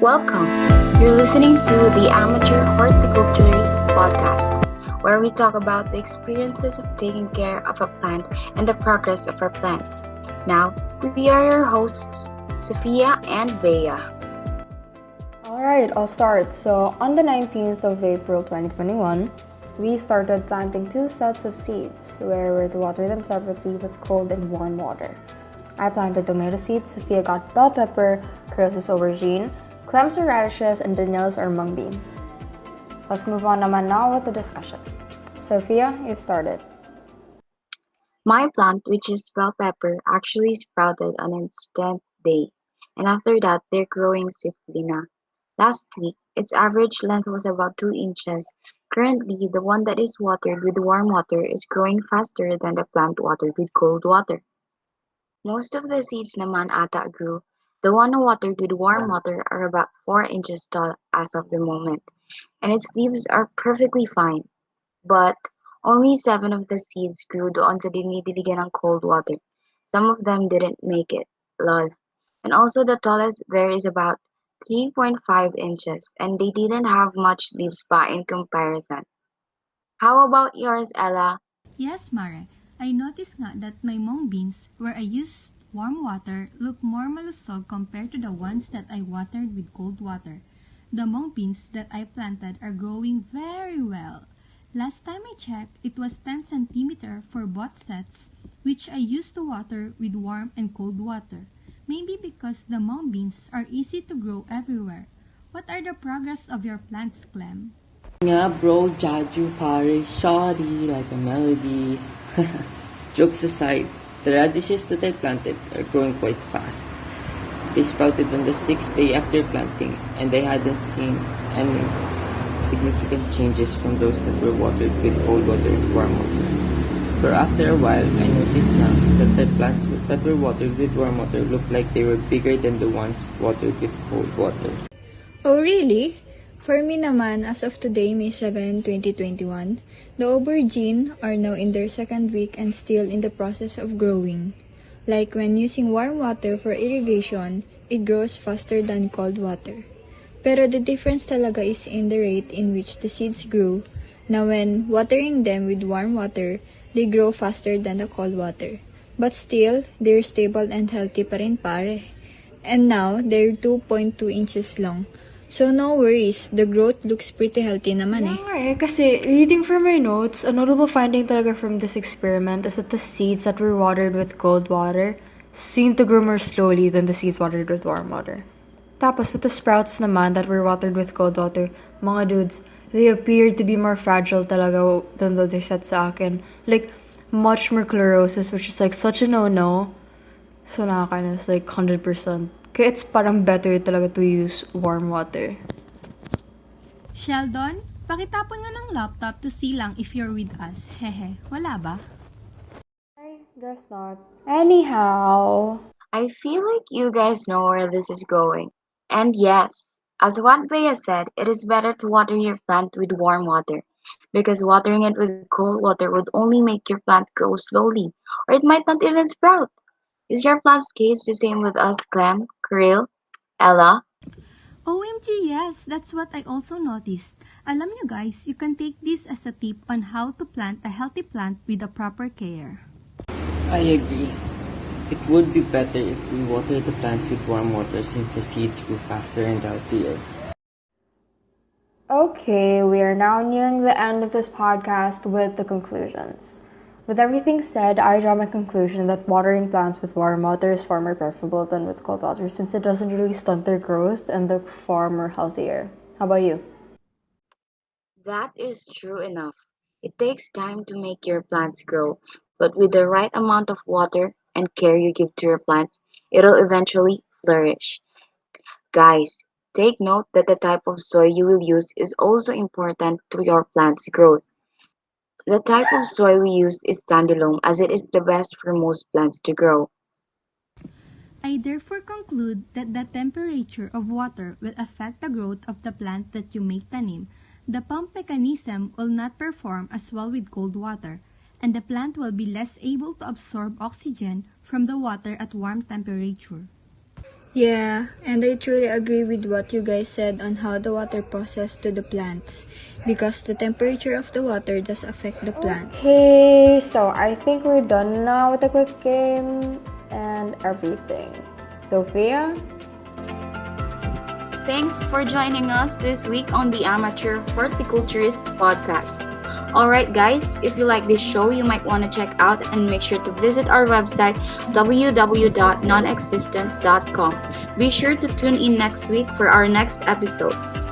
Welcome. You're listening to the Amateur Horticulturist podcast, where we talk about the experiences of taking care of a plant and the progress of our plant. Now, we are your hosts, Sophia and Bea. Alright, I'll start. So, on the 19th of April 2021, we started planting two sets of seeds where we're to water them separately with cold and warm water. I planted tomato seeds, Sophia got bell pepper, Carlos aubergine, Clem's are radishes, and Danielle's are mung beans. Let's move on naman now with the discussion. Sophia, you started. My plant, which is bell pepper, actually sprouted on an instant day, and after that, they're growing swiftly now. Last week, its average length was about 2 inches. Currently, the one that is watered with warm water is growing faster than the plant watered with cold water. Most of the seeds naman ata grew. The one watered with warm water are about 4 inches tall as of the moment, and its leaves are perfectly fine. But only 7 of the seeds grew doon sa dinidiligan ng cold water. Some of them didn't make it. Lol. And also the tallest there is about 3.5 inches, and they didn't have much leaves pa in comparison. How about yours, Ella? Yes, Mare. I noticed nga that my mung beans, where I used warm water, look more malusog compared to the ones that I watered with cold water. The mung beans that I planted are growing very well. Last time I checked, it was 10 centimeter for both sets, which I used to water with warm and cold water. Maybe because the mung beans are easy to grow everywhere. What are the progress of your plants, Clem? Nga bro, Jaju pare, shoddy like a melody. Jokes aside, the radishes that I planted are growing quite fast. They sprouted on the 6th day after planting, and I hadn't seen any significant changes from those that were watered with cold water and warm water. For after a while, I noticed now that the plants that were watered with warm water looked like they were bigger than the ones watered with cold water. Oh really? For me naman, as of today, May 7, 2021, the aubergine are now in their second week and still in the process of growing. Like when using warm water for irrigation, it grows faster than cold water. Pero the difference talaga is in the rate in which the seeds grew. Now when watering them with warm water, they grow faster than the cold water. But still, they're stable and healthy pa rin pare. And now, they're 2.2 inches long. So no worries, the growth looks pretty healthy naman eh. Yeah, kasi reading from my notes, a notable finding talaga from this experiment is that the seeds that were watered with cold water seem to grow more slowly than the seeds watered with warm water. Tapos with the sprouts naman that were watered with cold water, mga dudes, they appeared to be more fragile talaga than the other set sa akin. Like, much more chlorosis, which is like such a no-no. So nakakainis, like 100%. Kaya it's parang better talaga to use warm water. Sheldon, pakitapon nga ng laptop to see lang if you're with us. Hehe, wala ba? I guess not. Anyhow. I feel like you guys know where this is going. And yes, as what Bea said, it is better to water your plant with warm water, because watering it with cold water would only make your plant grow slowly, or it might not even sprout. Is your plant's case the same with us, Clem, Krill, Ella? OMG, yes, that's what I also noticed. Alam nyo guys, you can take this as a tip on how to plant a healthy plant with a proper care. I agree. It would be better if we water the plants with warm water since the seeds grew faster and healthier. Okay, we are now nearing the end of this podcast with the conclusions. With everything said, I draw my conclusion that watering plants with warm water is far more preferable than with cold water since it doesn't really stunt their growth and they're far more healthier. How about you? That is true enough. It takes time to make your plants grow, but with the right amount of water and care you give to your plants, it'll eventually flourish. Guys, take note that the type of soil you will use is also important to your plant's growth. The type of soil we use is sandy loam as it is the best for most plants to grow. I therefore conclude that the temperature of water will affect the growth of the plant that you may tanim. The pump mechanism will not perform as well with cold water, and the plant will be less able to absorb oxygen from the water at warm temperature. Yeah, and I truly agree with what you guys said on how the water process to the plants because the temperature of the water does affect the plants. Okay, so I think we're done now with the quick game and everything. Sophia? Thanks for joining us this week on the Amateur Horticulturist podcast. Alright, guys, if you like this show, you might want to check out and make sure to visit our website www.nonexistent.com. Be sure to tune in next week for our next episode.